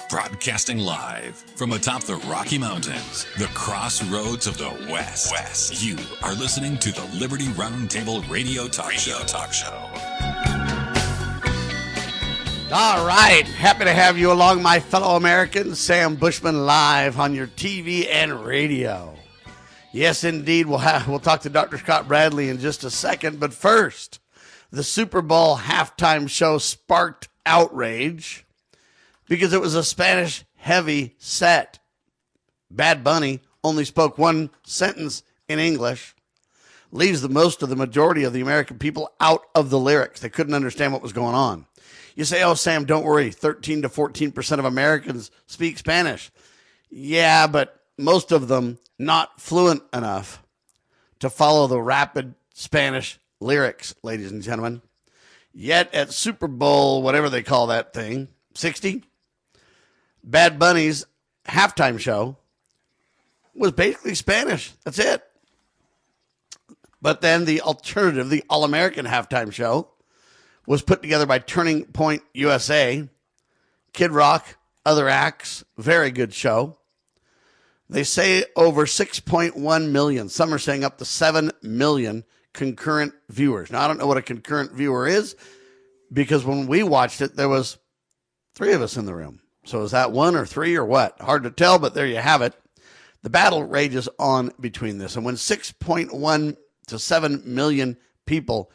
Broadcasting live from atop the Rocky Mountains, the crossroads of the West. You are listening to the Liberty Roundtable Radio Talk Show. All right. Happy to have you along, my fellow Americans. Sam Bushman live on your TV and radio. Yes, indeed. We'll talk to Dr. Scott Bradley in just a second. But first, the Super Bowl halftime show sparked outrage because it was a Spanish-heavy set. Bad Bunny only spoke one sentence in English, leaves the majority of the American people out of the lyrics. They couldn't understand what was going on. You say, oh, Sam, don't worry, 13 to 14% of Americans speak Spanish. Yeah, but most of them not fluent enough to follow the rapid Spanish lyrics, ladies and gentlemen. Yet at Super Bowl, whatever they call that thing, 60, Bad Bunny's halftime show was basically Spanish. That's it. But then the alternative, the All-American halftime show, was put together by Turning Point USA, Kid Rock, other acts, very good show. They say over 6.1 million, some are saying up to 7 million concurrent viewers. Now, I don't know what a concurrent viewer is, because when we watched it, there was 3 of us in the room. So is that 1 or 3 or what? Hard to tell, but there you have it. The battle rages on between this. And when 6.1 to 7 million people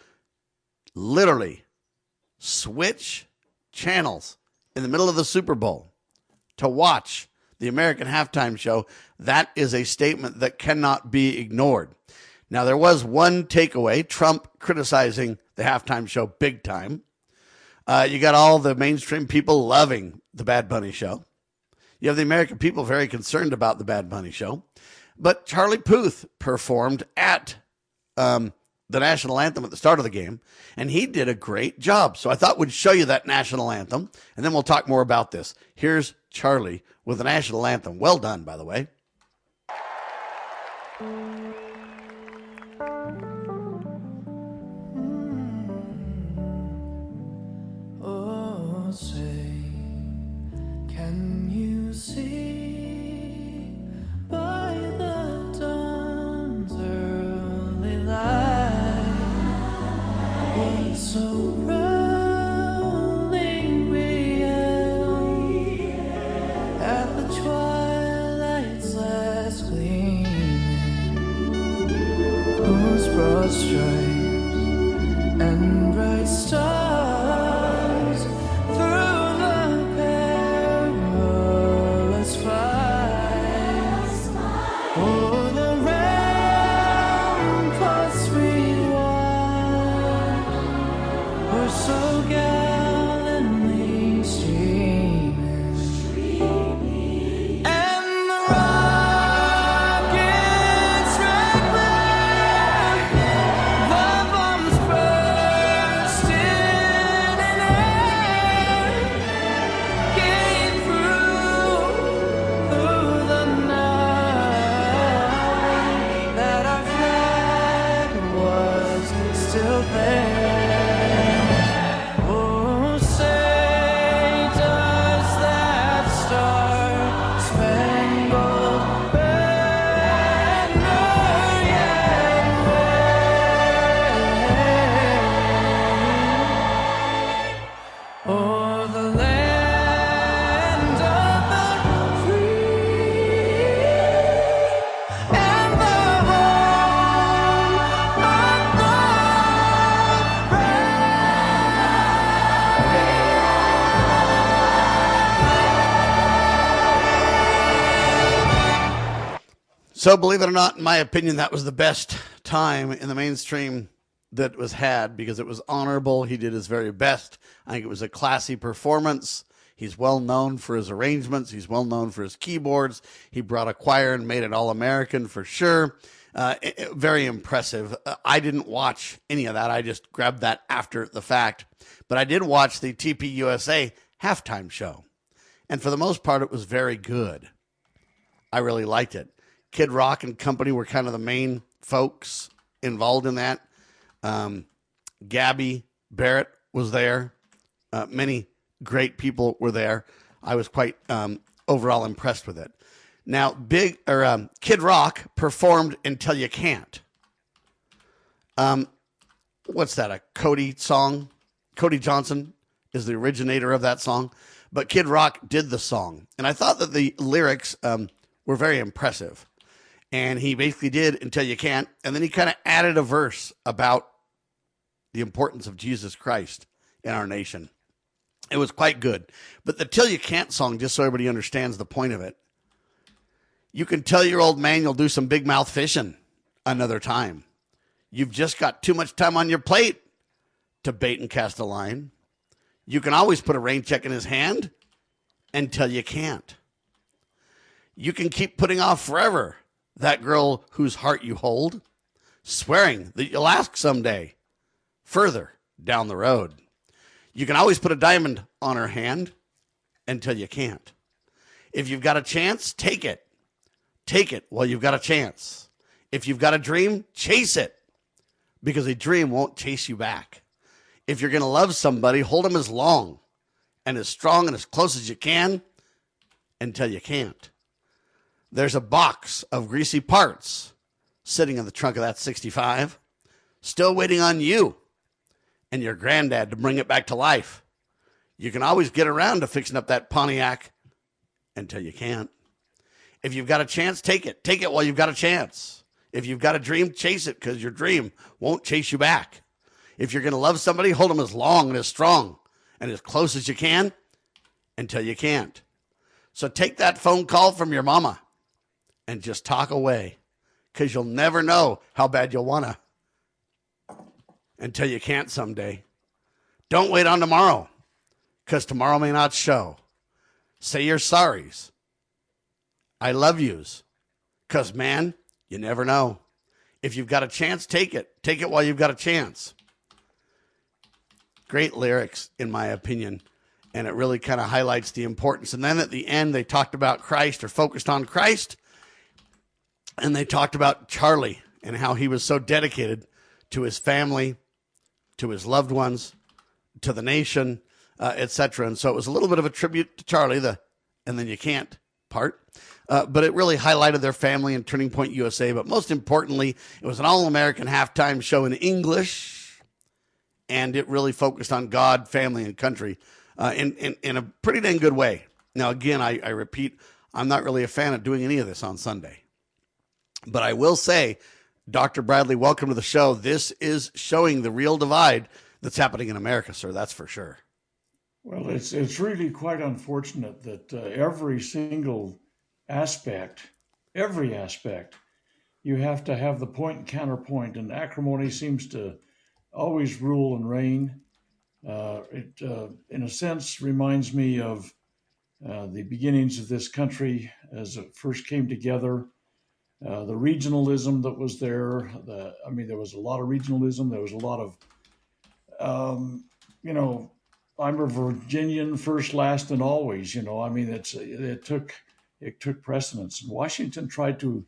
literally switch channels in the middle of the Super Bowl to watch the American halftime show, that is a statement that cannot be ignored. Now, there was one takeaway, Trump criticizing the halftime show big time. You got all the mainstream people loving the Bad Bunny show. You have the American people very concerned about the Bad Bunny show. But Charlie Puth performed at the national anthem at the start of the game, and he did a great job. So I thought we'd show you that national anthem, and then we'll talk more about this. Here's Charlie with the national anthem. Well done, by the way. Oh, say, can you see by the dawn's early light what so rolling real at the twilight's last gleaming, whose broad stripes and bright stars through the perilous fight, o'er the ramparts we watched were so gallantly streaming, and the rockets rang back, the bombs bursting in air, came through the night, that our flag was still there. Oh, say, does that star-spangled banner yet wave o'er the land of the free and the home of the So believe it or not, in my opinion, that was the best time in the mainstream that was had, because it was honorable. He did his very best. I think it was a classy performance. He's well known for his arrangements. He's well known for his keyboards. He brought a choir and made it All-American for sure. Very impressive. I didn't watch any of that. I just grabbed that after the fact. But I did watch the TPUSA halftime show. And for the most part, it was very good. I really liked it. Kid Rock and company were kind of the main folks involved in that. Gabby Barrett was there. Many great people were there. I was quite overall impressed with it. Now, Kid Rock performed Until You Can't. What's that, a Cody song? Cody Johnson is the originator of that song, but Kid Rock did the song. And I thought that the lyrics were very impressive. And he basically did Until You Can't, and then he kind of added a verse about the importance of Jesus Christ in our nation. It was quite good. But the Till You Can't song, just so everybody understands the point of it, you can tell your old man you'll do some big mouth fishing another time. You've just got too much time on your plate to bait and cast a line. You can always put a rain check in his hand until you can't. You can keep putting off forever that girl whose heart you hold, swearing that you'll ask someday further down the road. You can always put a diamond on her hand until you can't. If you've got a chance, take it. Take it while you've got a chance. If you've got a dream, chase it, because a dream won't chase you back. If you're going to love somebody, hold them as long and as strong and as close as you can until you can't. There's a box of greasy parts sitting in the trunk of that 65, still waiting on you and your granddad to bring it back to life. You can always get around to fixing up that Pontiac until you can't. If you've got a chance, take it. Take it while you've got a chance. If you've got a dream, chase it, because your dream won't chase you back. If you're going to love somebody, hold them as long and as strong and as close as you can until you can't. So take that phone call from your mama and just talk away, because you'll never know how bad you'll want to until you can't someday. Don't wait on tomorrow, because tomorrow may not show. Say your sorries. I love yous, because, man, you never know. If you've got a chance, take it. Take it while you've got a chance. Great lyrics, in my opinion, and it really kind of highlights the importance. And then at the end, they talked about Christ, or focused on Christ, and they talked about Charlie and how he was so dedicated to his family, to his loved ones, to the nation, etc. And so it was a little bit of a tribute to Charlie, and then you can't part. But it really highlighted their family and Turning Point USA. But most importantly, it was an all-American halftime show in English, and it really focused on God, family, and country in a pretty dang good way. Now, again, I repeat, I'm not really a fan of doing any of this on Sunday. But I will say, Dr. Bradley, welcome to the show. This is showing the real divide that's happening in America, sir. That's for sure. Well, it's really quite unfortunate that every single aspect, you have to have the point and counterpoint, and acrimony seems to always rule and reign. It, in a sense, reminds me of the beginnings of this country as it first came together. The regionalism that was there. There was a lot of regionalism. There was a lot of, I'm a Virginian first, last, and always. It took precedence. And Washington tried to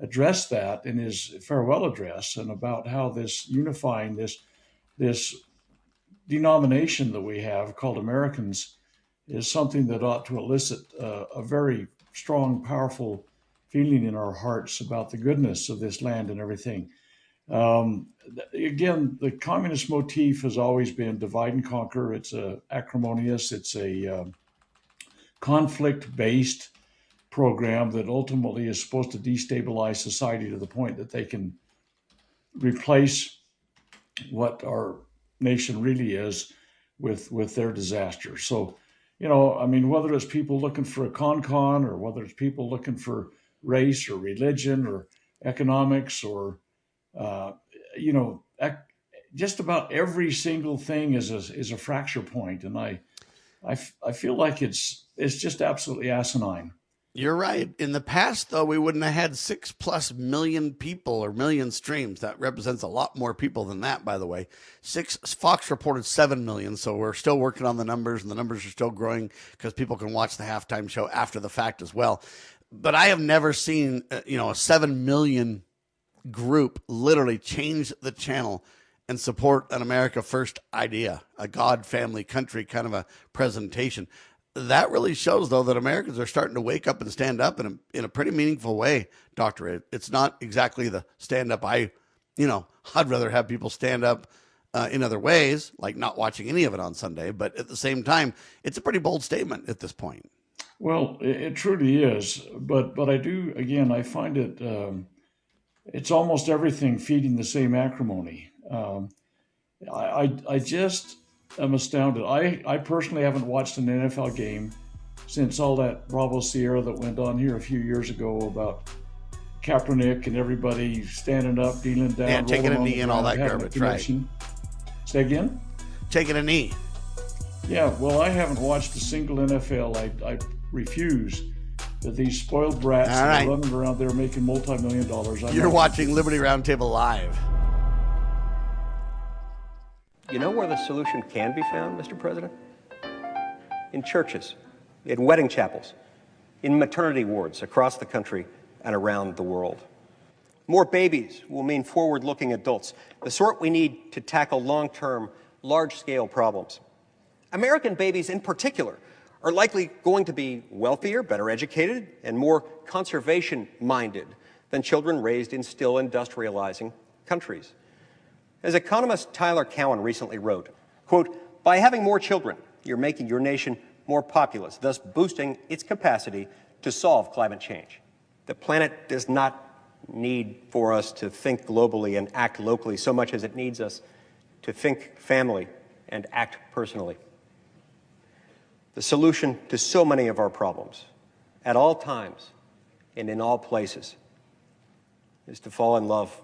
address that in his farewell address, and about how this unifying this denomination that we have called Americans is something that ought to elicit a very strong, powerful feeling in our hearts about the goodness of this land and everything. Again, the communist motif has always been divide and conquer. It's acrimonious. It's a conflict-based program that ultimately is supposed to destabilize society to the point that they can replace what our nation really is with their disaster. So, whether it's people looking for a con, or whether it's people looking for race or religion or economics or, just about every single thing is a fracture point. And I feel like it's just absolutely asinine. You're right. In the past, though, we wouldn't have had 6+ million people or million streams. That represents a lot more people than that, by the way. Fox reported 7 million, so we're still working on the numbers, and the numbers are still growing because people can watch the halftime show after the fact as well. But I have never seen, a 7 million group literally change the channel and support an America First idea, a God, family, country kind of a presentation. that really shows, though, that Americans are starting to wake up and stand up in a pretty meaningful way, Doctor. It's not exactly the stand up I'd rather have people stand up in other ways, like not watching any of it on Sunday. But at the same time, it's a pretty bold statement at this point. Well, it truly is. But I do, again, I find it, it's almost everything feeding the same acrimony. I just am astounded. I personally haven't watched an NFL game since all that Bravo Sierra that went on here a few years ago about Kaepernick and everybody standing up, kneeling down, Yeah, taking a knee and all that garbage, right? Say again? Taking a knee. Yeah, well, I haven't watched a single NFL. I refuse that these spoiled brats All right. are running around there making multi-million dollars. You're watching Liberty Roundtable Live. You know where the solution can be found, Mr. President? In churches, in wedding chapels, in maternity wards across the country and around the world. More babies will mean forward-looking adults, the sort we need to tackle long-term, large-scale problems. American babies in particular are likely going to be wealthier, better educated, and more conservation-minded than children raised in still industrializing countries. As economist Tyler Cowen recently wrote, quote, "By having more children, you're making your nation more populous, thus boosting its capacity to solve climate change. The planet does not need for us to think globally and act locally so much as it needs us to think family and act personally. The solution to so many of our problems, at all times and in all places, is to fall in love,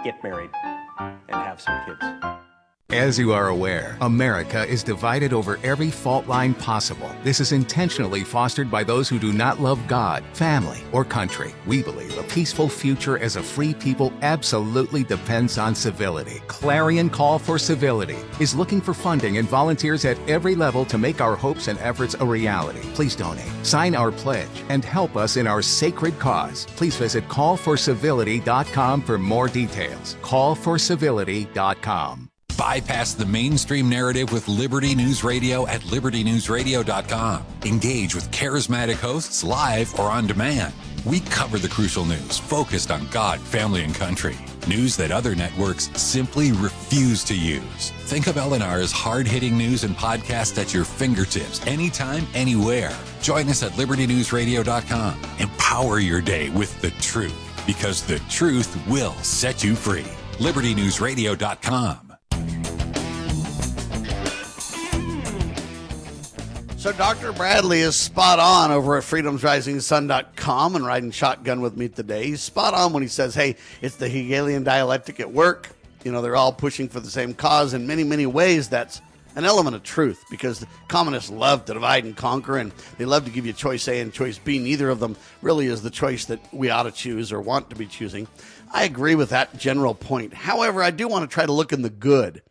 get married, and have some kids." As you are aware, America is divided over every fault line possible. This is intentionally fostered by those who do not love God, family, or country. We believe a peaceful future as a free people absolutely depends on civility. Clarion Call for Civility is looking for funding and volunteers at every level to make our hopes and efforts a reality. Please donate, sign our pledge, and help us in our sacred cause. Please visit callforcivility.com for more details. Callforcivility.com. Bypass the mainstream narrative with Liberty News Radio at libertynewsradio.com. Engage with charismatic hosts live or on demand. We cover the crucial news focused on God, family, and country. News that other networks simply refuse to use. Think of LNR's hard-hitting news and podcasts at your fingertips, anytime, anywhere. Join us at libertynewsradio.com. Empower your day with the truth, because the truth will set you free. libertynewsradio.com. So Dr. Bradley is spot on over at freedomsrisingsun.com and riding shotgun with me today. He's spot on when he says, hey, it's the Hegelian dialectic at work. You know, they're all pushing for the same cause. In many, many ways, that's an element of truth, because the communists love to divide and conquer, and they love to give you choice A and choice B. Neither of them really is the choice that we ought to choose or want to be choosing. I agree with that general point. However, I do want to try to look in the good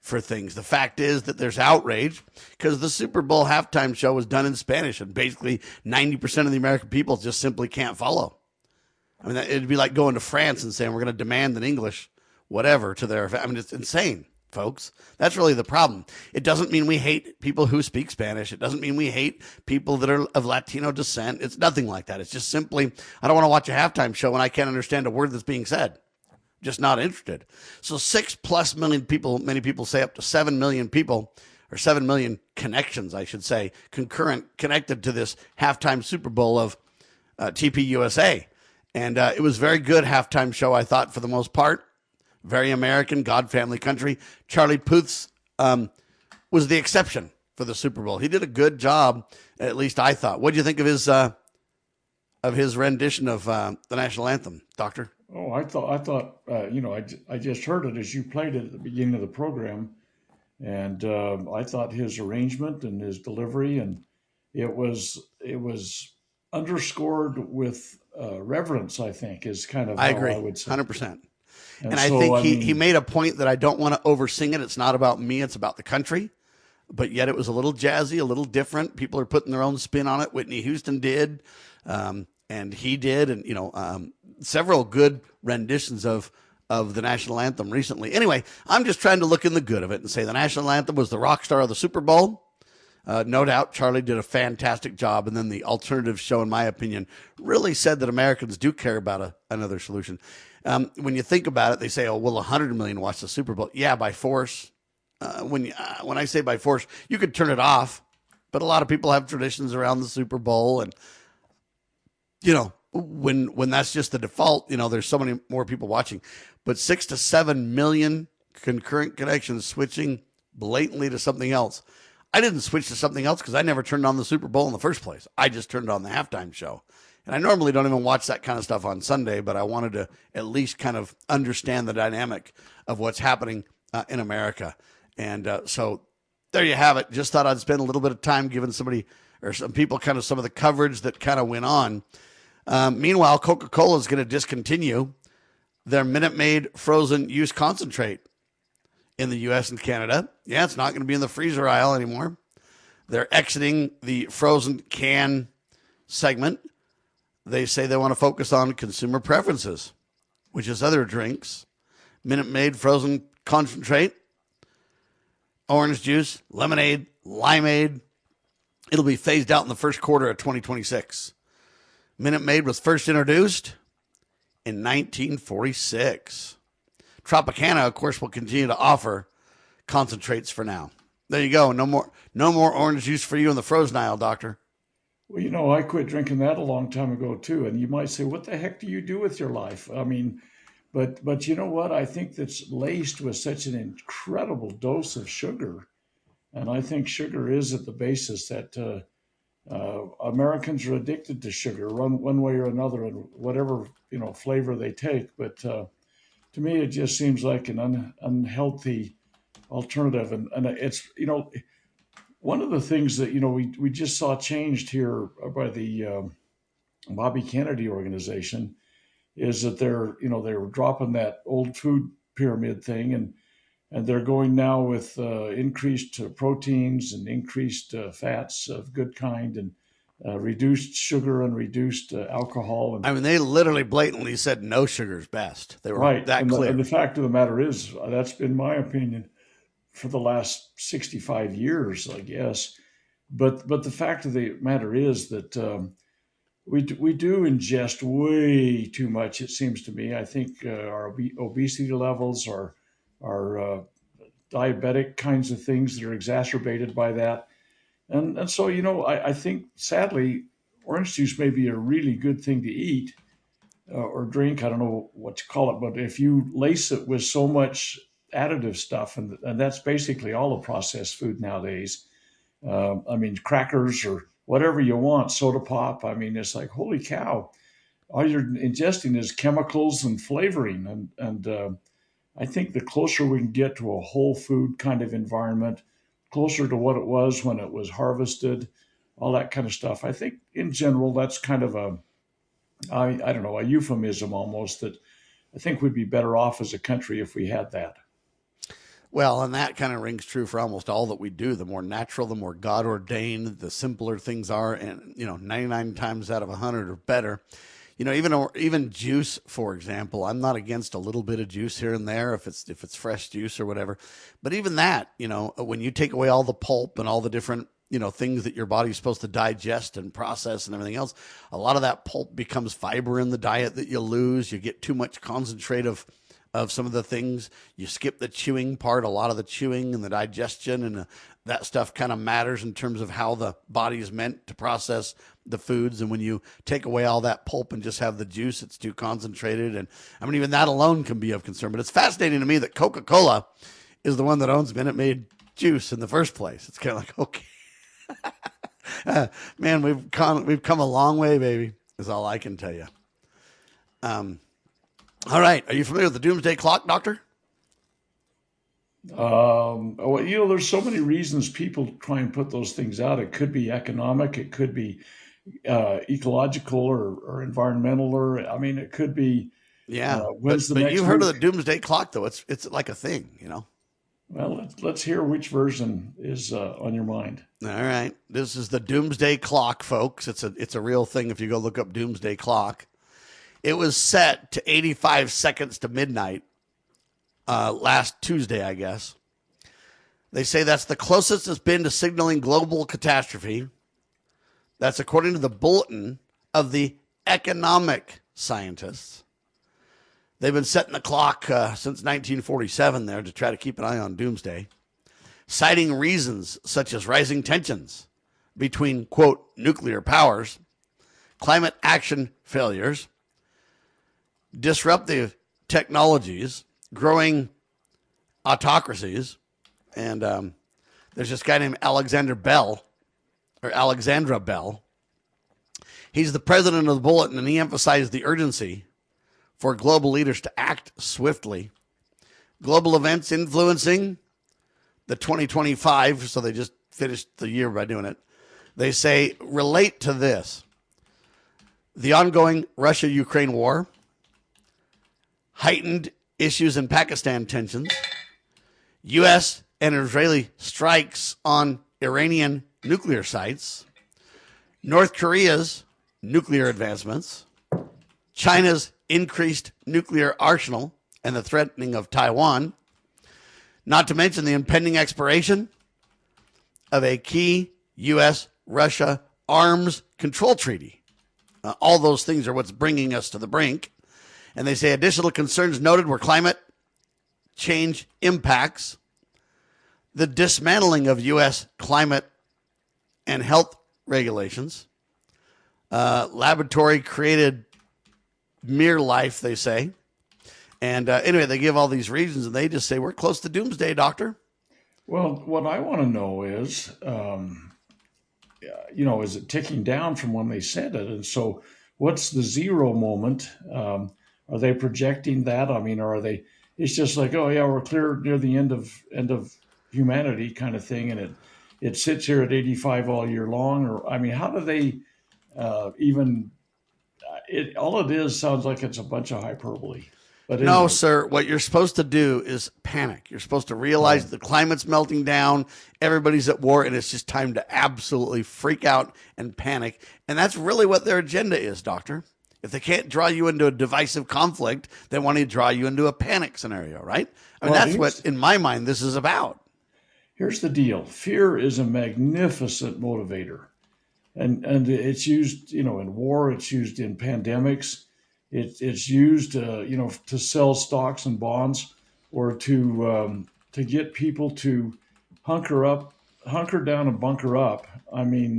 for things. The fact is that there's outrage because the Super Bowl halftime show was done in Spanish, and basically 90% of the American people just simply can't follow. I mean, it'd be like going to France and saying we're going to demand an English whatever to their, I mean, it's insane, folks. That's really the problem. It doesn't mean we hate people who speak Spanish. It doesn't mean we hate people that are of Latino descent. It's nothing like that. It's just simply, I don't want to watch a halftime show when I can't understand a word that's being said. Just not interested. So 6+ million people, many people say up to 7 million people, or 7 million connections, I should say, connected to this halftime Super Bowl of TP USA. And it was a very good halftime show, I thought, for the most part. Very American, God, family, country. Charlie Puth was the exception for the Super Bowl. He did a good job, at least I thought. What do you think of his rendition of the national anthem, Doctor? Oh, I thought, I just heard it as you played it at the beginning of the program, and I thought his arrangement and his delivery, and it was underscored with reverence, I think, is kind of how I would say. 100%. And so, I think he made a point that I don't want to oversing it. It's not about me, it's about the country. But yet it was a little jazzy, a little different. People are putting their own spin on it. Whitney Houston did. And he did, and several good renditions of the national anthem recently. Anyway, I'm just trying to look in the good of it and say the national anthem was the rock star of the Super Bowl. No doubt, Charlie did a fantastic job. And then the alternative show, in my opinion, really said that Americans do care about another solution. When you think about it, they say, oh, will 100 million watch the Super Bowl? Yeah, by force. When I say by force, you could turn it off. But a lot of people have traditions around the Super Bowl. And, when that's just the default, there's so many more people watching. But 6 to 7 million concurrent connections switching blatantly to something else. I didn't switch to something else because I never turned on the Super Bowl in the first place. I just turned on the halftime show. And I normally don't even watch that kind of stuff on Sunday, but I wanted to at least kind of understand the dynamic of what's happening in America. And so there you have it. Just thought I'd spend a little bit of time giving somebody or some people kind of some of the coverage that kind of went on. Meanwhile, Coca-Cola is going to discontinue their Minute Maid frozen juice concentrate in the U.S. and Canada. Yeah, it's not going to be in the freezer aisle anymore. They're exiting the frozen can segment. They say they want to focus on consumer preferences, which is other drinks. Minute Maid frozen concentrate, orange juice, lemonade, limeade. It'll be phased out in the first quarter of 2026. Minute Maid was first introduced in 1946. Tropicana, of course, will continue to offer concentrates for now. There you go. No more orange juice for you in the frozen aisle, Doctor. Well, I quit drinking that a long time ago too. And you might say, what the heck do you do with your life? I mean, but you know what? I think that's laced with such an incredible dose of sugar. And I think sugar is at the basis that Americans are addicted to sugar one way or another, and whatever, flavor they take. But to me, it just seems like an unhealthy alternative. And it's, one of the things that, we just saw changed here by the Bobby Kennedy organization is that they're dropping that old food pyramid thing, and they're going now with increased proteins and increased fats of good kind, and reduced sugar and reduced alcohol. And they literally blatantly said no sugar is best. They were right. that clear. And the fact of the matter is, that's been my opinion for the last 65 years, I guess. But the fact of the matter is that we do ingest way too much, it seems to me. I think our obesity levels are diabetic kinds of things that are exacerbated by that. And so, I think, sadly, orange juice may be a really good thing to eat or drink. I don't know what to call it, but if you lace it with so much additive stuff, and that's basically all the processed food nowadays. Crackers or whatever you want, soda pop. It's like, holy cow, all you're ingesting is chemicals and flavoring. And I think the closer we can get to a whole food kind of environment, closer to what it was when it was harvested, all that kind of stuff. I think in general, that's kind of a euphemism almost, that I think we'd be better off as a country if we had that. Well, and that kind of rings true for almost all that we do. The more natural, the more God ordained, the simpler things are. And, 99 times out of 100 are better. Even juice, for example, I'm not against a little bit of juice here and there if it's fresh juice or whatever. But even that, when you take away all the pulp and all the different, things that your body's supposed to digest and process and everything else, a lot of that pulp becomes fiber in the diet that you lose. You get too much concentrate of some of the things. You skip the chewing part. A lot of the chewing and the digestion and that stuff kind of matters in terms of how the body is meant to process the foods. And when you take away all that pulp and just have the juice, it's too concentrated. And even that alone can be of concern. But it's fascinating to me that Coca-Cola is the one that owns Minute Maid juice in the first place. It's kind of like, okay, man, we've come a long way, baby, is all I can tell you. All right. Are you familiar with the Doomsday Clock, Doctor? There's so many reasons people try and put those things out. It could be economic. It could be ecological or environmental, or it could be. Yeah, but you've heard of the Doomsday Clock, though. It's like a thing, Well, let's hear which version is on your mind. All right, this is the Doomsday Clock, folks. It's a real thing. If you go look up Doomsday Clock, it was set to 85 seconds to midnight last Tuesday, I guess. They say that's the closest it's been to signaling global catastrophe. That's according to the bulletin of the economic scientists. They've been setting the clock since 1947 there to try to keep an eye on doomsday, citing reasons such as rising tensions between, quote, nuclear powers, climate action failures, disruptive technologies, growing autocracies, and there's this guy named Alexandra Bell. He's the president of the Bulletin, and he emphasized the urgency for global leaders to act swiftly. Global events influencing the 2025, so they just finished the year by doing it. They say relate to this: the ongoing Russia-Ukraine war, heightened issues in Pakistan tensions, U.S. and Israeli strikes on Iranian nuclear sites, North Korea's nuclear advancements, China's increased nuclear arsenal and the threatening of Taiwan, not to mention the impending expiration of a key U.S.-Russia arms control treaty. All those things are what's bringing us to the brink. And they say additional concerns noted were climate change impacts, the dismantling of U.S. climate and health regulations, laboratory-created mere life, they say. And anyway, they give all these reasons, and they just say, we're close to doomsday, doctor. Well, what I want to know is, is it ticking down from when they said it? And so what's the zero moment? Are they projecting that? I mean, are they, it's just like, oh yeah, we're clear near the end of humanity kind of thing. And it sits here at 85 all year long. Or, I mean, how do they all it is sounds like it's a bunch of hyperbole. But no, sir, what you're supposed to do is panic. You're supposed to realize the climate's melting down, everybody's at war, and it's just time to absolutely freak out and panic. And that's really what their agenda is, doctor. If they can't draw you into a divisive conflict, they want to draw you into a panic scenario, right? I mean, that's what, in my mind, this is about. Here's the deal. Fear is a magnificent motivator. And it's used, in war, it's used in pandemics. It's used, to sell stocks and bonds, or to get people to hunker down and bunker up. I mean,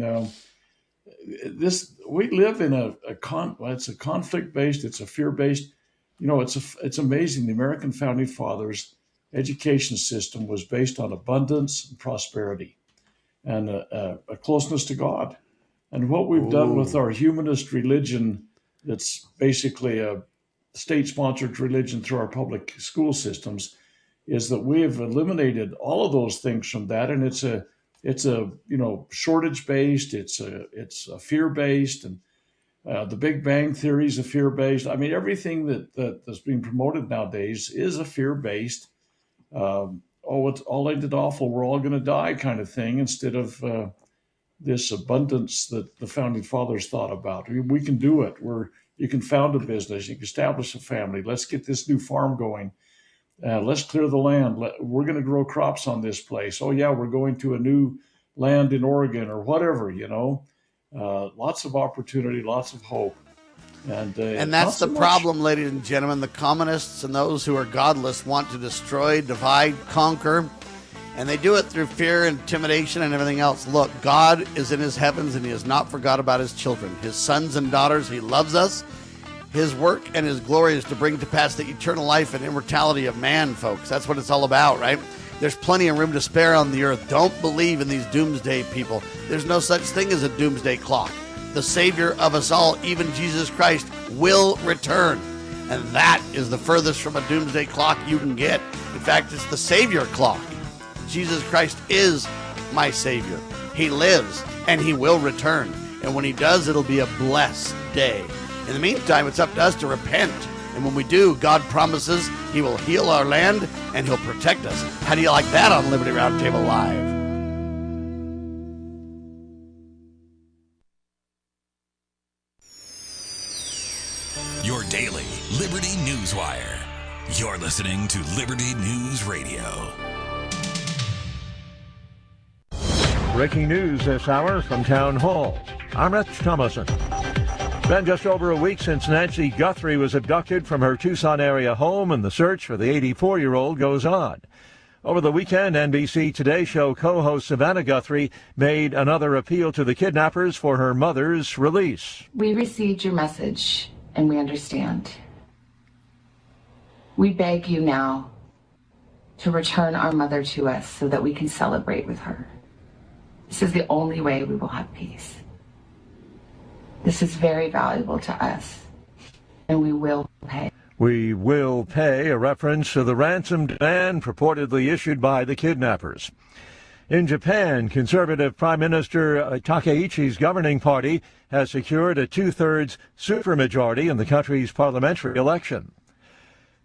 we live in it's a conflict based, it's a fear based. It's amazing. The American founding fathers' education system was based on abundance and prosperity, and a closeness to God. And what we've done with our humanist religion, that's basically a state-sponsored religion through our public school systems, is that we have eliminated all of those things from that, and it's a shortage-based, it's a fear-based, and the Big Bang Theory is a fear-based. I mean, everything that's being promoted nowadays is a fear-based. It's all ended awful, we're all going to die kind of thing, instead of this abundance that the founding fathers thought about. We can do it. You can found a business. You can establish a family. Let's get this new farm going. Let's clear the land. We're going to grow crops on this place. Oh, yeah, we're going to a new land in Oregon or whatever, Lots of opportunity, lots of hope. And that's the problem, ladies and gentlemen. The communists and those who are godless want to destroy, divide, conquer. And they do it through fear, intimidation, and everything else. Look, God is in his heavens, and he has not forgot about his children, his sons and daughters. He loves us. His work and his glory is to bring to pass the eternal life and immortality of man, folks. That's what it's all about, right? There's plenty of room to spare on the earth. Don't believe in these doomsday people. There's no such thing as a doomsday clock. The Savior of us all, even Jesus Christ, will return. And that is the furthest from a doomsday clock you can get. In fact, it's the Savior clock. Jesus Christ is my Savior. He lives, and he will return. And when he does, it'll be a blessed day. In the meantime, it's up to us to repent. And when we do, God promises he will heal our land, and he'll protect us. How do you like that on Liberty Roundtable Live? Your daily Liberty News Wire. You're listening to Liberty News Radio. Breaking news this hour from Town Hall. I'm Rich Thomason. Been just over a week since Nancy Guthrie was abducted from her Tucson area home, and the search for the 84-year-old goes on. Over the weekend, NBC Today Show co-host Savannah Guthrie made another appeal to the kidnappers for her mother's release. We received your message, and we understand. We beg you now to return our mother to us so that we can celebrate with her. This is the only way we will have peace. This is very valuable to us, and we will pay. We will pay, a reference to the ransom demand purportedly issued by the kidnappers. In Japan, conservative Prime Minister Takeichi's governing party has secured a two-thirds supermajority in the country's parliamentary election.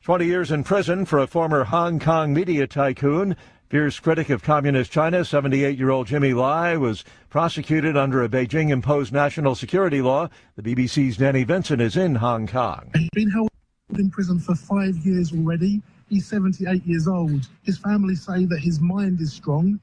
20 years in prison for a former Hong Kong media tycoon. Fierce critic of communist China, 78-year-old Jimmy Lai, was prosecuted under a Beijing-imposed national security law. The BBC's Danny Vincent is in Hong Kong. He's been held in prison for 5 years already. He's 78 years old. His family say that his mind is strong.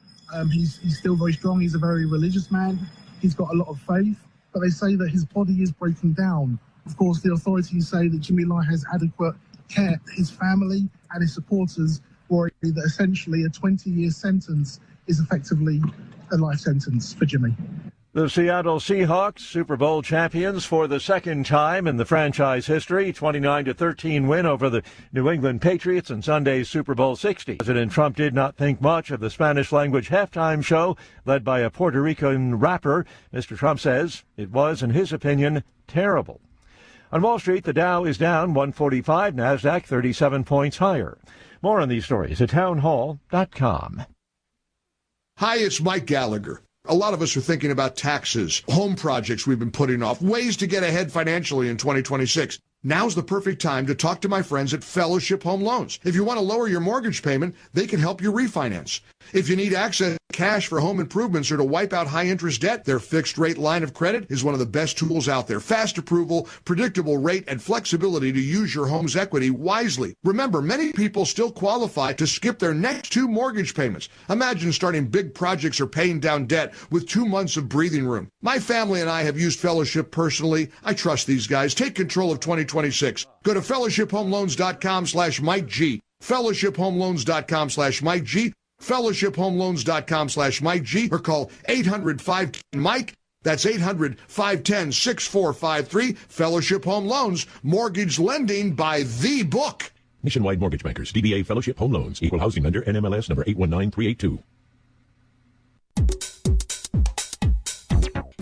He's still very strong. He's a very religious man. He's got a lot of faith. But they say that his body is breaking down. Of course, the authorities say that Jimmy Lai has adequate care. His family and his supporters worry that essentially a 20-year sentence is effectively a life sentence for Jimmy. The Seattle Seahawks, Super Bowl champions for the second time in the franchise history, 29-13 win over the New England Patriots in Sunday's Super Bowl 60. President Trump did not think much of the Spanish-language halftime show led by a Puerto Rican rapper. Mr. Trump says it was, in his opinion, terrible. On Wall Street, the Dow is down 145, NASDAQ 37 points higher. More on these stories at townhall.com. Hi, it's Mike Gallagher. A lot of us are thinking about taxes, home projects we've been putting off, ways to get ahead financially in 2026. Now's the perfect time to talk to my friends at Fellowship Home Loans. If you want to lower your mortgage payment, they can help you refinance. If you need access to cash for home improvements or to wipe out high-interest debt, their fixed-rate line of credit is one of the best tools out there. Fast approval, predictable rate, and flexibility to use your home's equity wisely. Remember, many people still qualify to skip their next 2 mortgage payments. Imagine starting big projects or paying down debt with 2 months of breathing room. My family and I have used Fellowship personally. I trust these guys. Take control of 2026. Go to fellowshiphomeloans.com/Mike G. fellowshiphomeloans.com/Mike G. fellowshiphomeloans.com/Mike G. or call 800-510-MIKE. That's 800-510-6453. Fellowship Home Loans, mortgage lending by the book. Nationwide Mortgage Bankers, DBA Fellowship Home Loans, Equal Housing Lender, NMLS number 819382.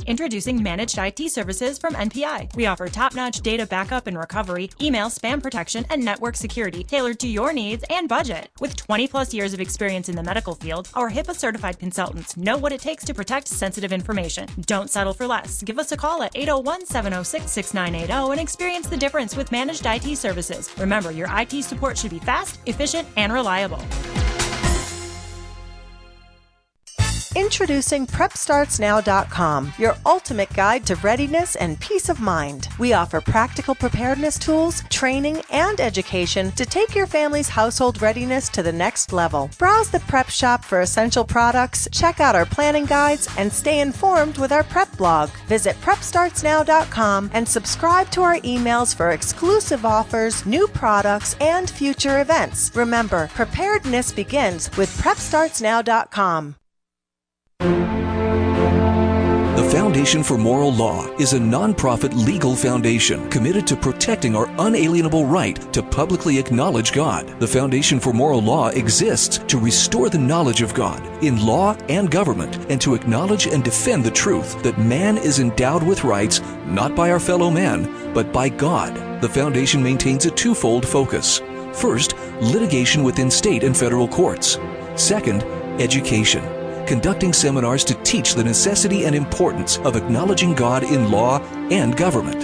Introducing Managed IT Services from NPI. We offer top-notch data backup and recovery, email spam protection, and network security tailored to your needs and budget. With 20-plus years of experience in the medical field, our HIPAA-certified consultants know what it takes to protect sensitive information. Don't settle for less. Give us a call at 801-706-6980 and experience the difference with Managed IT Services. Remember, your IT support should be fast, efficient, and reliable. Introducing PrepStartsNow.com, your ultimate guide to readiness and peace of mind. We offer practical preparedness tools, training, and education to take your family's household readiness to the next level. Browse the prep shop for essential products, check out our planning guides, and stay informed with our prep blog. Visit PrepStartsNow.com and subscribe to our emails for exclusive offers, new products, and future events. Remember, preparedness begins with PrepStartsNow.com. The Foundation for Moral Law is a nonprofit legal foundation committed to protecting our unalienable right to publicly acknowledge God. The Foundation for Moral Law exists to restore the knowledge of God in law and government and to acknowledge and defend the truth that man is endowed with rights not by our fellow man, but by God. The Foundation maintains a twofold focus. First, litigation within state and federal courts. Second, education. Conducting seminars to teach the necessity and importance of acknowledging God in law and government.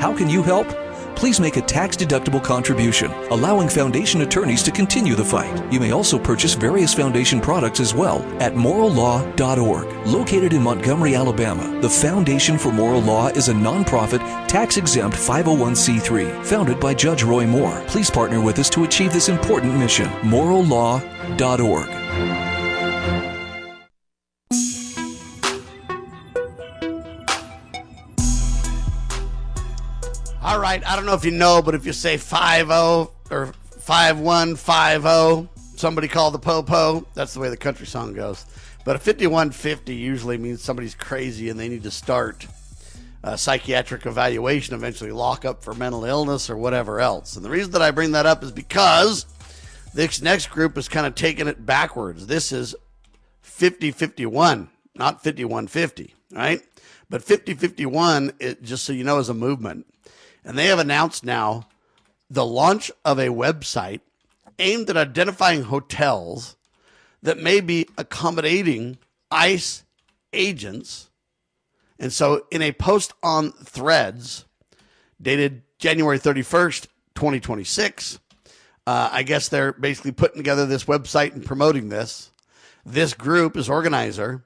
How can you help? Please make a tax-deductible contribution, allowing Foundation attorneys to continue the fight. You may also purchase various Foundation products as well at morallaw.org. Located in Montgomery, Alabama, the Foundation for Moral Law is a nonprofit, tax-exempt 501c3 founded by Judge Roy Moore. Please partner with us to achieve this important mission. morallaw.org. All right, I don't know if you know, but if you say 5-0 or 5150, somebody call the po-po. That's the way the country song goes. But a 5150 usually means somebody's crazy and they need to start a psychiatric evaluation, eventually lock up for mental illness or whatever else. And the reason that I bring that up is because this next group is kind of taking it backwards. This is 5051, not 5150, right? But 5051, just so you know, is a movement. And they have announced now the launch of a website aimed at identifying hotels that may be accommodating ICE agents. And so in a post on Threads dated January 31st, 2026, I guess they're basically putting together this website and promoting this. This group is organizer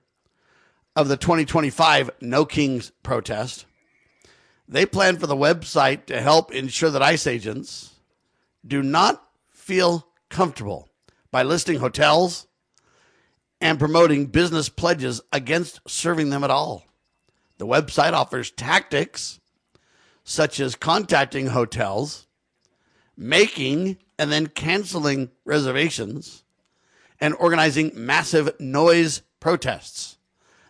of the 2025 No Kings protest. They plan for the website to help ensure that ICE agents do not feel comfortable by listing hotels and promoting business pledges against serving them at all. The website offers tactics such as contacting hotels, making and then canceling reservations, and organizing massive noise protests.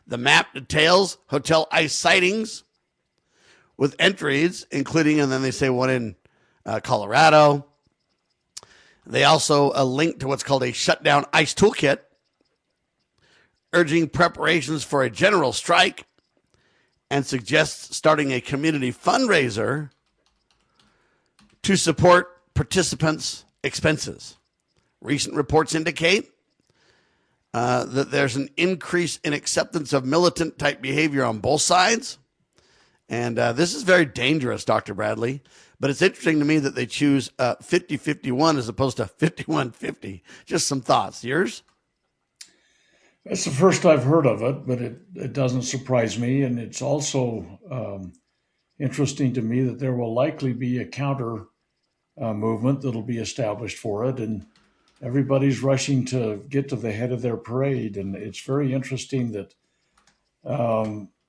The map details hotel ICE sightings with entries, including, and then they say one in Colorado. They also link to what's called a shutdown ICE toolkit, urging preparations for a general strike, and suggests starting a community fundraiser to support participants' expenses. Recent reports indicate that there's an increase in acceptance of militant-type behavior on both sides. And this is very dangerous, Dr. Bradley. But it's interesting to me that they choose 50-51 as opposed to 51-50. Just some thoughts. Yours? That's the first I've heard of it, but it doesn't surprise me. And it's also interesting to me that there will likely be a counter movement that'll be established for it. And everybody's rushing to get to the head of their parade. And it's very interesting that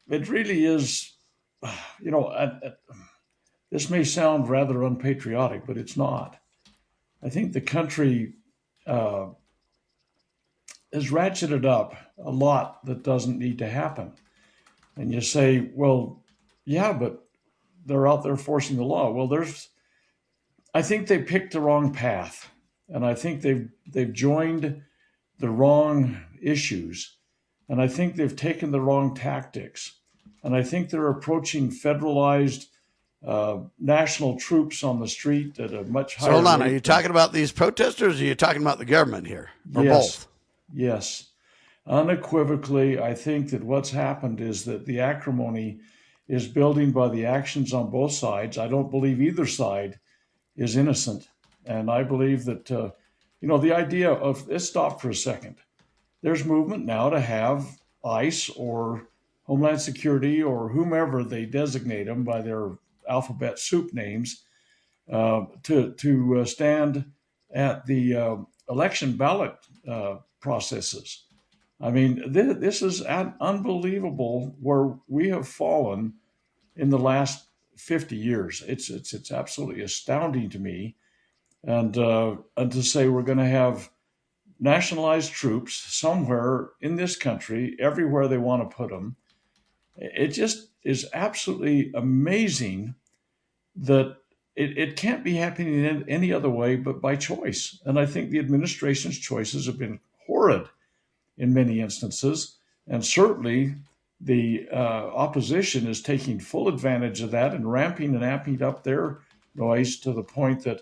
it really is, this may sound rather unpatriotic, but it's not. I think the country has ratcheted up a lot that doesn't need to happen. And you say, well, yeah, but they're out there forcing the law. Well, I think they picked the wrong path. And I think they've joined the wrong issues. And I think they've taken the wrong tactics. And I think they're approaching federalized national troops on the street at a much higher rate. So hold on, are you talking about these protesters or are you talking about the government here? Or both? Yes. Unequivocally, I think that what's happened is that the acrimony is building by the actions on both sides. I don't believe either side is innocent. And I believe that, the idea of, let's stop for a second. There's movement now to have ICE or Homeland Security or whomever they designate them by their alphabet soup names to stand at the election ballot processes. I mean, this is unbelievable where we have fallen in the last 50 years. It's absolutely astounding to me. And to say we're going to have nationalized troops somewhere in this country, everywhere they want to put them, it just is absolutely amazing that it can't be happening in any other way but by choice. And I think the administration's choices have been horrid in many instances. And certainly the opposition is taking full advantage of that and ramping and amping up their noise to the point that,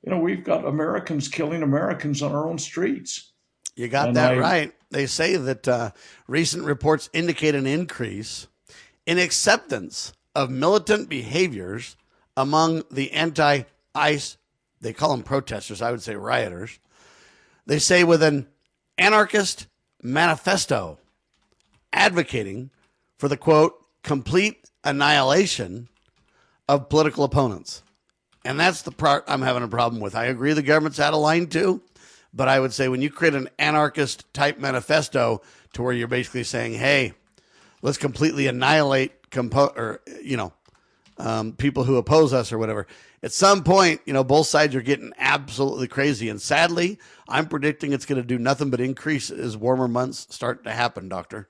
we've got Americans killing Americans on our own streets. You got that right. They say that recent reports indicate an increase in acceptance of militant behaviors among the anti-ICE, they call them protesters, I would say rioters. They say with an anarchist manifesto advocating for the, quote, complete annihilation of political opponents. And that's the part I'm having a problem with. I agree the government's out of line too, but I would say when you create an anarchist type manifesto to where you're basically saying, hey, let's completely annihilate people who oppose us or whatever. At some point, both sides are getting absolutely crazy. And sadly, I'm predicting it's going to do nothing but increase as warmer months start to happen, Doctor.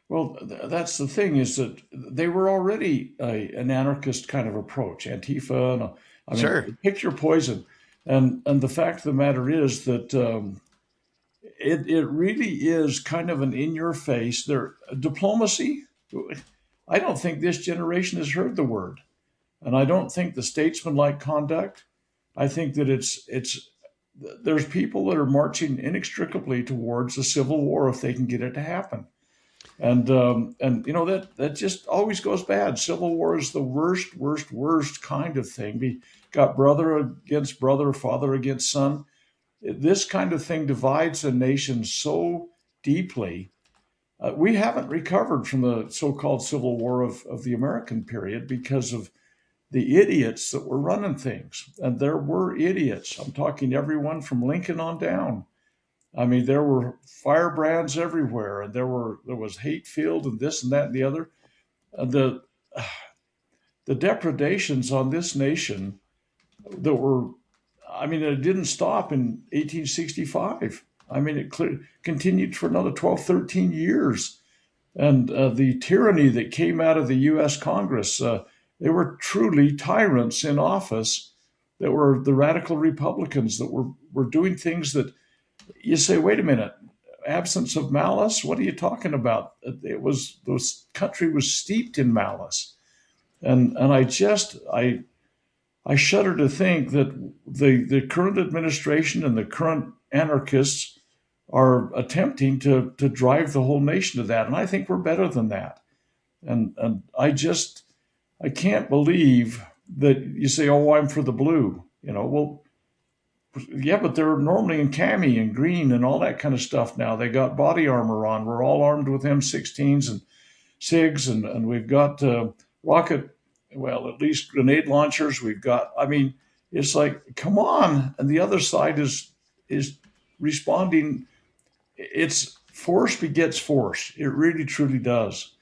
Well, that's the thing, is that they were already an anarchist kind of approach, Antifa. Sure. Pick your poison. And the fact of the matter is that it really is kind of an in-your-face. Diplomacy, I don't think this generation has heard the word. And I don't think the statesman-like conduct. I think that there's people that are marching inextricably towards a civil war if they can get it to happen. And that just always goes bad. Civil war is the worst kind of thing. We got brother against brother, father against son. This kind of thing divides a nation so deeply. We haven't recovered from the so-called Civil War of the American period because of the idiots that were running things. And there were idiots. I'm talking everyone from Lincoln on down. I mean, there were firebrands everywhere, and there was hate filled and this and that and the other. The depredations on this nation that were, it didn't stop in 1865. It continued for another 12, 13 years. And the tyranny that came out of the U.S. Congress, they were truly tyrants in office that were the radical Republicans that were doing things that you say, wait a minute, absence of malice? What are you talking about? The country was steeped in malice. And I shudder to think that the current administration and the current anarchists are attempting to drive the whole nation to that. And I think we're better than that. And I can't believe that you say, oh, I'm for the blue. Well, yeah, but they're normally in cami and green and all that kind of stuff now. They got body armor on. We're all armed with M16s and SIGs, and we've got rocket, at least grenade launchers. We've got, it's like, come on. And the other side is responding. It's force begets force. It really, truly does.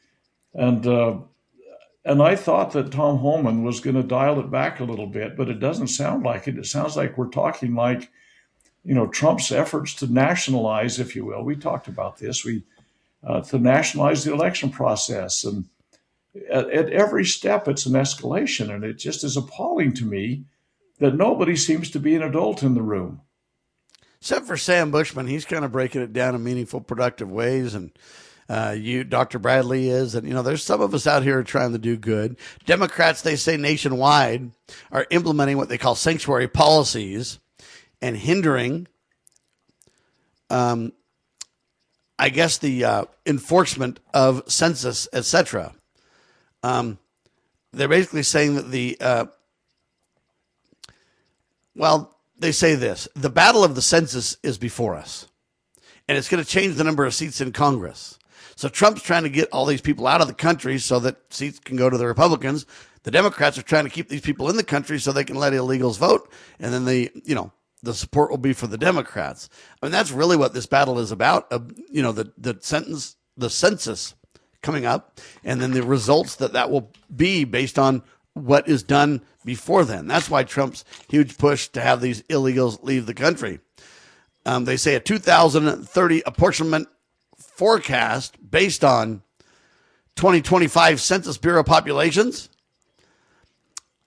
And I thought that Tom Homan was going to dial it back a little bit, but it doesn't sound like it. It sounds like we're talking like, Trump's efforts to nationalize, if you will. We talked about this. To nationalize the election process. And at every step, it's an escalation. And it just is appalling to me that nobody seems to be an adult in the room. Except for Sam Bushman. He's kind of breaking it down in meaningful, productive ways. And Dr. Bradley is, and there's some of us out here trying to do good. Democrats, they say nationwide, are implementing what they call sanctuary policies and hindering, the enforcement of census, etc. They're basically saying that they say this: the battle of the census is before us, and it's going to change the number of seats in Congress. So Trump's trying to get all these people out of the country so that seats can go to the Republicans. The Democrats are trying to keep these people in the country so they can let illegals vote. And then the support will be for the Democrats. That's really what this battle is about. The census coming up, and then the results that will be based on what is done before then. That's why Trump's huge push to have these illegals leave the country. They say a 2030 apportionment forecast based on 2025 Census Bureau populations.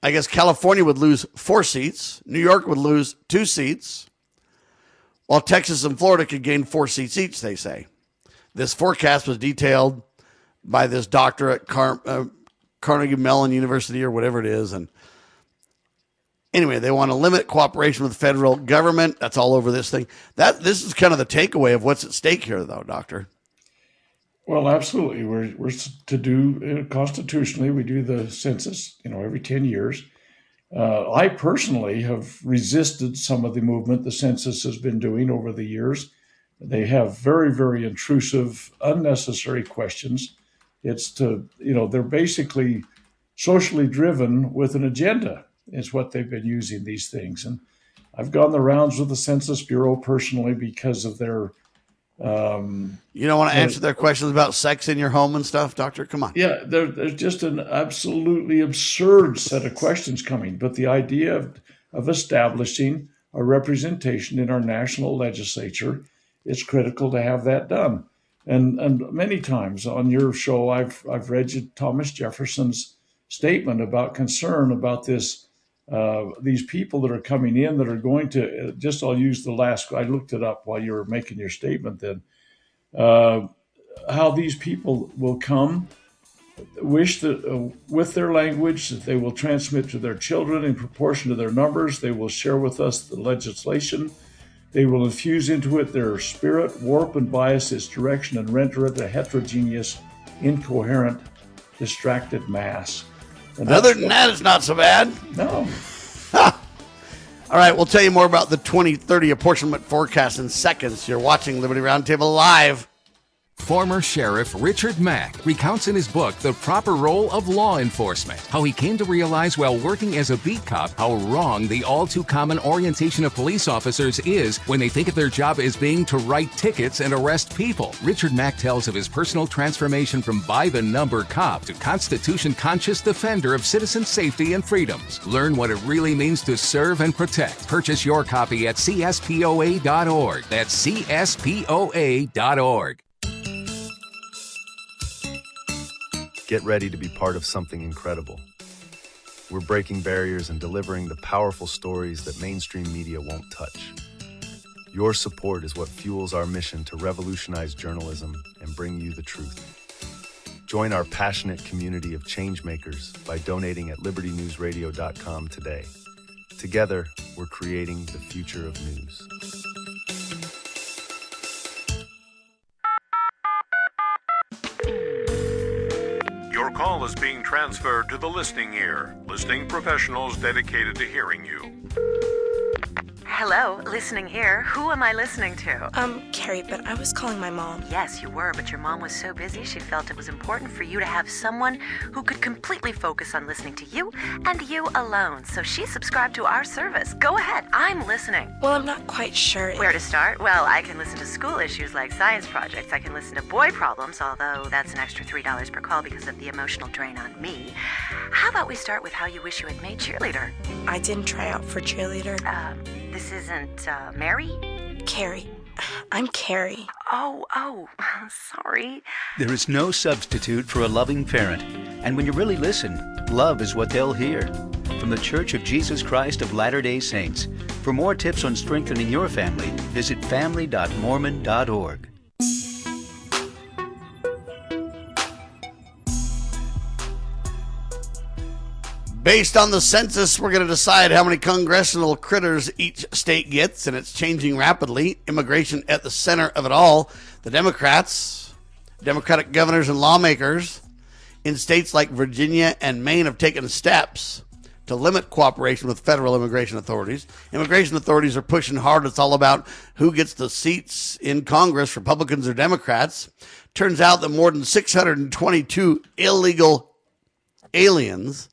I guess California would lose 4 seats. New York would lose 2 seats, while Texas and Florida could gain 4 seats each, they say. This forecast was detailed by this doctor at Carnegie Mellon University or whatever it is. And anyway, they want to limit cooperation with the federal government. That's all over this thing. This is kind of the takeaway of what's at stake here, though, Doctor. Well, absolutely. We're to do constitutionally. We do the census, every 10 years. I personally have resisted some of the movement the census has been doing over the years. They have very, very intrusive, unnecessary questions. It's they're basically socially driven with an agenda. Is what they've been using these things. And I've gone the rounds with the Census Bureau personally because of their You don't want to answer their questions about sex in your home and stuff, Doctor? Come on. Yeah, there's just an absolutely absurd set of questions coming. But the idea of establishing a representation in our national legislature, it's critical to have that done. And many times on your show, I've read you Thomas Jefferson's statement about concern about this. These people that are coming in that are going to, I'll use the last, I looked it up while you were making your statement then, how these people will come, wish that with their language that they will transmit to their children in proportion to their numbers. They will share with us the legislation. They will infuse into it their spirit, warp and bias its direction, and render it a heterogeneous, incoherent, distracted mass. And other than that, it's not so bad. No. All right, we'll tell you more about the 2030 apportionment forecast in seconds. You're watching Liberty Roundtable Live. Former Sheriff Richard Mack recounts in his book The Proper Role of Law Enforcement how he came to realize while working as a beat cop how wrong the all-too-common orientation of police officers is when they think of their job as being to write tickets and arrest people. Richard Mack tells of his personal transformation from by-the-number cop to Constitution-conscious defender of citizen safety and freedoms. Learn what it really means to serve and protect. Purchase your copy at cspoa.org. That's cspoa.org. Get ready to be part of something incredible. We're breaking barriers and delivering the powerful stories that mainstream media won't touch. Your support is what fuels our mission to revolutionize journalism and bring you the truth. Join our passionate community of changemakers by donating at libertynewsradio.com today. Together, we're creating the future of news. Your call is being transferred to the listening ear. Listening professionals dedicated to hearing you. Hello, listening here. Who am I listening to? Carrie, but I was calling my mom. Yes, you were, but your mom was so busy she felt it was important for you to have someone who could completely focus on listening to you and you alone. So she subscribed to our service. Go ahead, I'm listening. Well, I'm not quite sure. Where to start? Well, I can listen to school issues like science projects. I can listen to boy problems, although that's an extra $3 per call because of the emotional drain on me. How about we start with how you wish you had made cheerleader? I didn't try out for cheerleader. This isn't Mary? Carrie. I'm Carrie. Oh, sorry. There is no substitute for a loving parent. And when you really listen, love is what they'll hear. From the Church of Jesus Christ of Latter-day Saints. For more tips on strengthening your family, visit family.mormon.org. Based on the census, we're going to decide how many congressional critters each state gets, and it's changing rapidly. Immigration at the center of it all. The Democrats, Democratic governors and lawmakers in states like Virginia and Maine have taken steps to limit cooperation with federal immigration authorities. Immigration authorities are pushing hard. It's all about who gets the seats in Congress, Republicans or Democrats. Turns out that more than 622 illegal aliens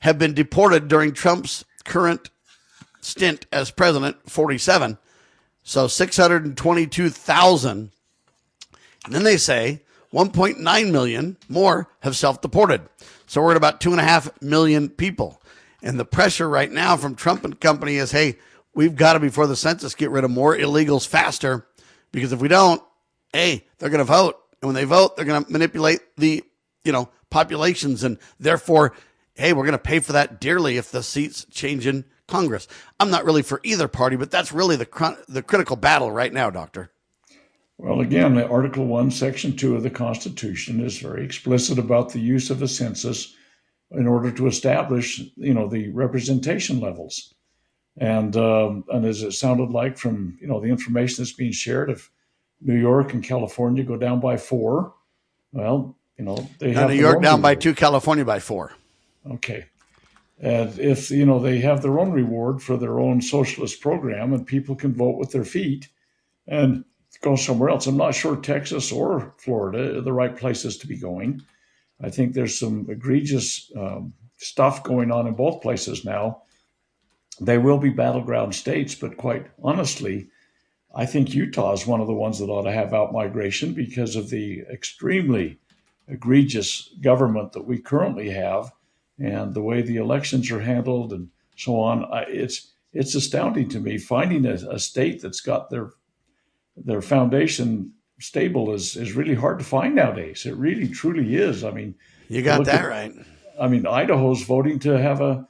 have been deported during Trump's current stint as president, 47. So 622,000. And then they say 1.9 million more have self-deported. So we're at about 2.5 million people. And the pressure right now from Trump and company is, hey, we've got to, before the census, get rid of more illegals faster. Because if we don't, hey, they're going to vote. And when they vote, they're going to manipulate the, populations. And therefore, hey, we're going to pay for that dearly if the seats change in Congress. I'm not really for either party, but that's really the critical battle right now, Doctor. Well, again, Article 1, Section 2 of the Constitution is very explicit about the use of a census in order to establish, the representation levels. And as it sounded like from, the information that's being shared, if New York and California go down by 4, well, they have New York down by 2, California by 4. Okay. And if, they have their own reward for their own socialist program and people can vote with their feet and go somewhere else. I'm not sure Texas or Florida are the right places to be going. I think there's some egregious stuff going on in both places now. They will be battleground states, but quite honestly, I think Utah is one of the ones that ought to have out-migration because of the extremely egregious government that we currently have and the way the elections are handled and so on. It's astounding to me. Finding a state that's got their foundation stable is really hard to find nowadays. It really, truly is. I mean, you got that right. I mean, Idaho's voting to have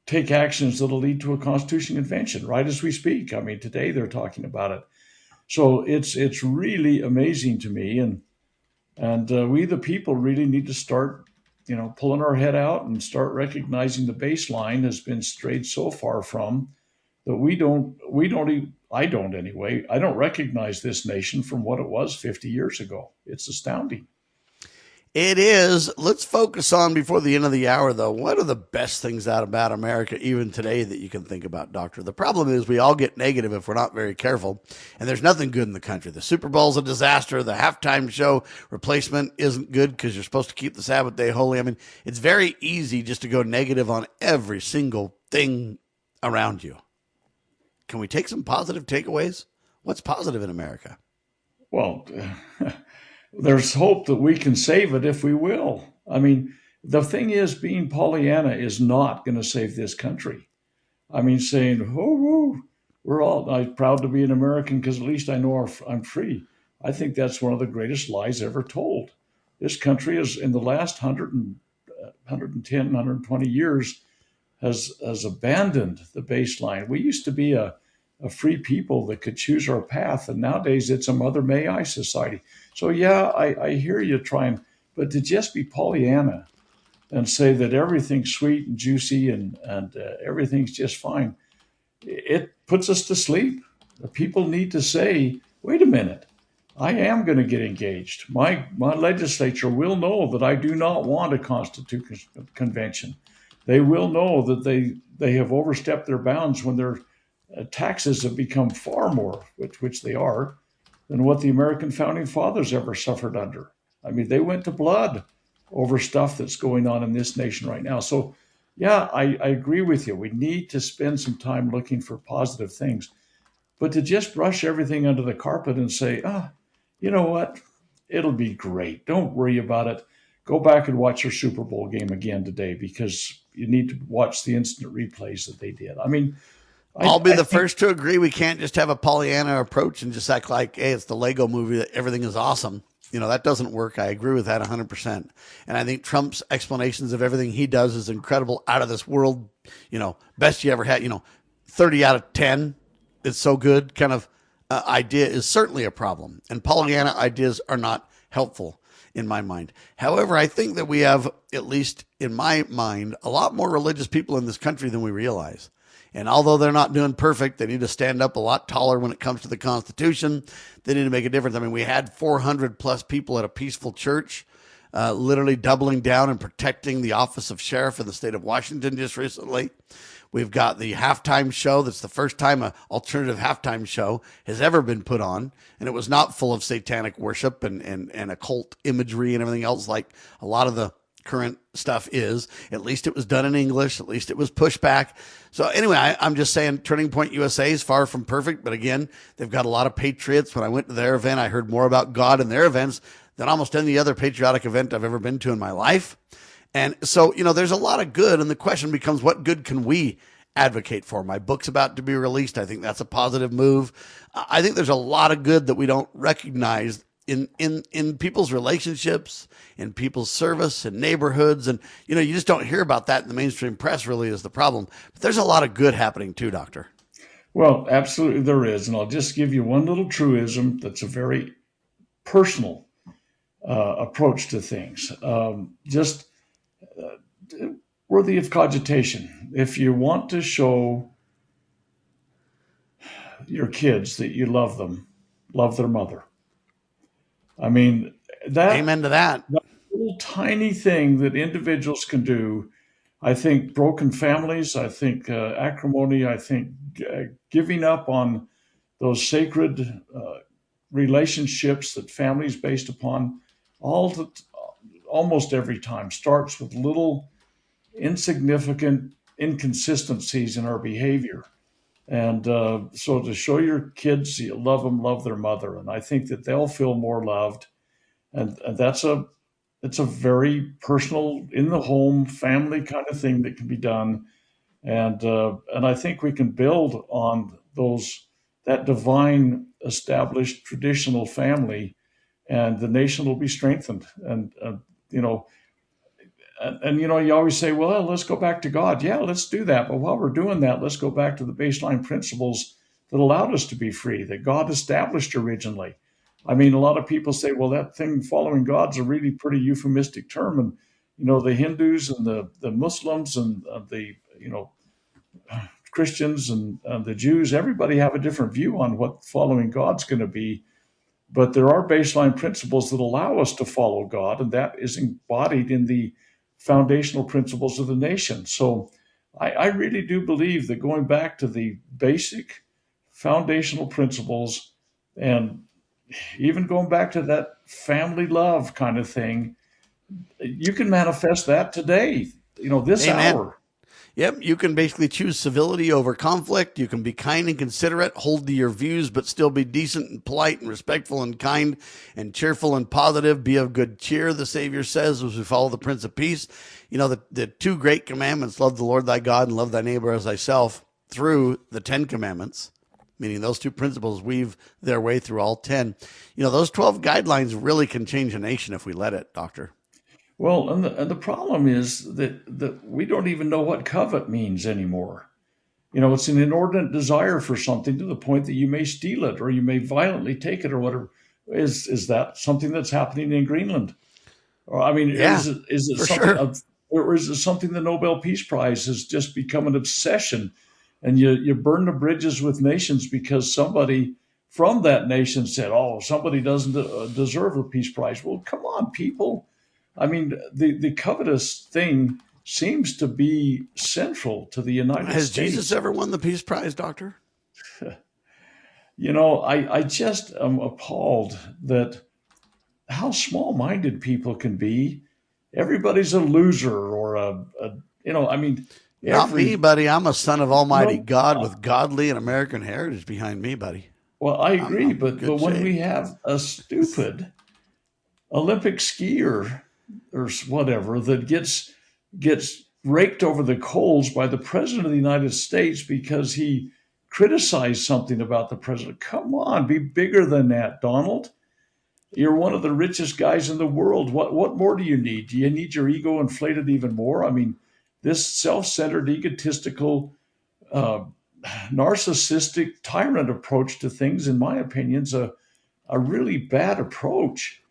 take actions that'll lead to a constitutional convention right as we speak. I mean, today they're talking about it. So it's really amazing to me. And we, the people, really need to start, pulling our head out and start recognizing the baseline has been strayed so far from that I don't recognize this nation from what it was 50 years ago. It's astounding. It is. Let's focus on, before the end of the hour, though, what are the best things out about America, even today, that you can think about, Doctor? The problem is we all get negative if we're not very careful, and there's nothing good in the country. The Super Bowl's a disaster. The halftime show replacement isn't good because you're supposed to keep the Sabbath day holy. I mean, it's very easy just to go negative on every single thing around you. Can we take some positive takeaways? What's positive in America? Well, there's hope that we can save it if we will. I mean, the thing is, being Pollyanna is not going to save this country. I mean, saying, we're all proud to be an American because at least I know I'm free. I think that's one of the greatest lies ever told. This country is, in the last 110, 120 years, has abandoned the baseline. We used to be a free people that could choose our path, and nowadays it's a Mother May I society. So yeah, I hear you trying, but to just be Pollyanna and say that everything's sweet and juicy and everything's just fine, it puts us to sleep. The people need to say, wait a minute, I am going to get engaged. My legislature will know that I do not want a constitutional convention. They will know that they have overstepped their bounds when their taxes have become far more, which they are, than what the American founding fathers ever suffered under. I mean, they went to blood over stuff that's going on in this nation right now. So, yeah, I agree with you. We need to spend some time looking for positive things. But to just brush everything under the carpet and say, you know what? It'll be great. Don't worry about it. Go back and watch your Super Bowl game again today because you need to watch the instant replays that they did. I mean, I'll be the first to agree we can't just have a Pollyanna approach and just act like, hey, it's the Lego movie, that everything is awesome. That doesn't work. I agree with that 100%. And I think Trump's explanations of everything he does is incredible, out of this world, best you ever had, 30 out of 10. It's so good kind of idea is certainly a problem. And Pollyanna ideas are not helpful in my mind. However, I think that we have, at least in my mind, a lot more religious people in this country than we realize. And although they're not doing perfect, they need to stand up a lot taller when it comes to the Constitution. They need to make a difference. I mean, we had 400 plus people at a peaceful church, literally doubling down and protecting the office of sheriff in the state of Washington just recently. We've got the halftime show. That's the first time an alternative halftime show has ever been put on. And it was not full of satanic worship and occult imagery and everything else like a lot of the current stuff is. At least it was done in English. At least it was pushed back. So anyway, I'm just saying Turning Point USA is far from perfect. But again, they've got a lot of patriots. When I went to their event, I heard more about God in their events than almost any other patriotic event I've ever been to in my life. And so, there's a lot of good. And the question becomes, what good can we advocate for? My book's about to be released. I think that's a positive move. I think there's a lot of good that we don't recognize in people's relationships, in people's service, in neighborhoods. And, you just don't hear about that in the mainstream press, really, is the problem. But there's a lot of good happening too, Doctor. Well, absolutely there is. And I'll just give you one little truism that's a very personal approach to things. Worthy of cogitation. If you want to show your kids that you love them, love their mother. I mean, amen to that. That little tiny thing that individuals can do. I think broken families, I think acrimony, I think giving up on those sacred relationships that families based upon almost every time starts with little insignificant inconsistencies in our behavior. And so to show your kids you love them, love their mother. And I think that they'll feel more loved. And it's a very personal, in the home, family kind of thing that can be done. And I think we can build on that divine established traditional family, and the nation will be strengthened. And you always say, well, let's go back to God. Yeah, let's do that. But while we're doing that, let's go back to the baseline principles that allowed us to be free, that God established originally. I mean, a lot of people say, well, that thing, following God's a really pretty euphemistic term. And, the Hindus and the Muslims and the Christians and the Jews, everybody have a different view on what following God's going to be. But there are baseline principles that allow us to follow God, and that is embodied in the foundational principles of the nation. So I really do believe that going back to the basic foundational principles, and even going back to that family love kind of thing, you can manifest that today, this Amen. hour. Yep, you can basically choose civility over conflict. You can be kind and considerate, hold to your views, but still be decent and polite and respectful and kind and cheerful and positive. Be of good cheer, the Savior says, as we follow the Prince of Peace. The two great commandments, love the Lord thy God and love thy neighbor as thyself, through the 10 commandments, meaning those two principles weave their way through all 10. Those 12 guidelines really can change a nation if we let it, Doctor. Well, and the problem is that we don't even know what covet means anymore. It's an inordinate desire for something to the point that you may steal it or you may violently take it or whatever. Is that something that's happening in Greenland? Or is it something, sure. Or is it something the Nobel Peace Prize has just become an obsession, and you burn the bridges with nations because somebody from that nation said, "Oh, somebody doesn't deserve a Peace Prize." Well, come on, people. The covetous thing seems to be central to the United States. Has Jesus ever won the Peace Prize, Doctor? I just am appalled that how small-minded people can be. Everybody's a loser or Not me, buddy. I'm a son of Almighty God with godly and American heritage behind me, buddy. Well, I agree, but when we have a stupid Olympic skier or whatever that gets raked over the coals by the president of the United States because he criticized something about the president. Come on, be bigger than that, Donald. You're one of the richest guys in the world. What more do you need? Do you need your ego inflated even more? This self-centered, egotistical, narcissistic tyrant approach to things, in my opinion, is a really bad approach.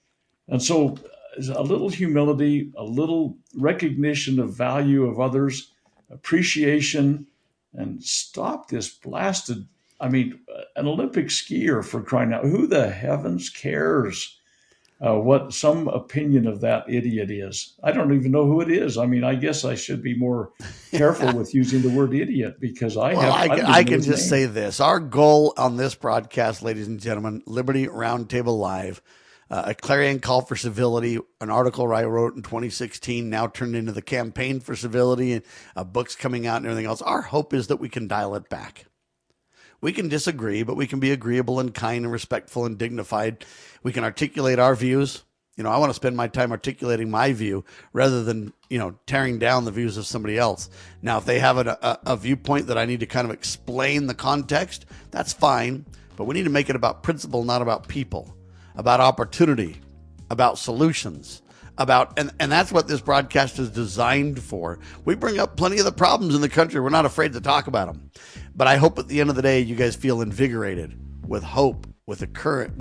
And so a little humility, a little recognition of value of others, appreciation, and stop this blasted, an Olympic skier, for crying out, who the heavens cares what some opinion of that idiot is? I don't even know who it is. I guess I should be more careful with using the word idiot because I can just say this. Our goal on this broadcast, ladies and gentlemen, Liberty Roundtable Live, a clarion call for civility, an article I wrote in 2016, now turned into the campaign for civility, and books coming out and everything else. Our hope is that we can dial it back. We can disagree, but we can be agreeable and kind and respectful and dignified. We can articulate our views. I want to spend my time articulating my view rather than, tearing down the views of somebody else. Now, if they have a viewpoint that I need to kind of explain the context, that's fine. But we need to make it about principle, not about people, about opportunity, about solutions, and that's what this broadcast is designed for. We bring up plenty of the problems in the country. We're not afraid to talk about them. But I hope at the end of the day, you guys feel invigorated with hope, with courage,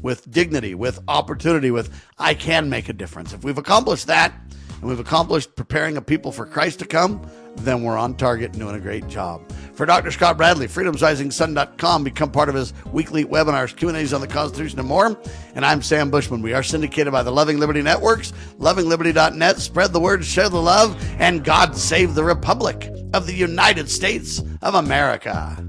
with dignity, with opportunity, with I can make a difference. If we've accomplished that, and we've accomplished preparing a people for Christ to come, then we're on target and doing a great job. For Dr. Scott Bradley, freedomsrisingsun.com, become part of his weekly webinars, Q&As on the Constitution and more. And I'm Sam Bushman. We are syndicated by the Loving Liberty Networks, lovingliberty.net. Spread the word, share the love, and God save the Republic of the United States of America.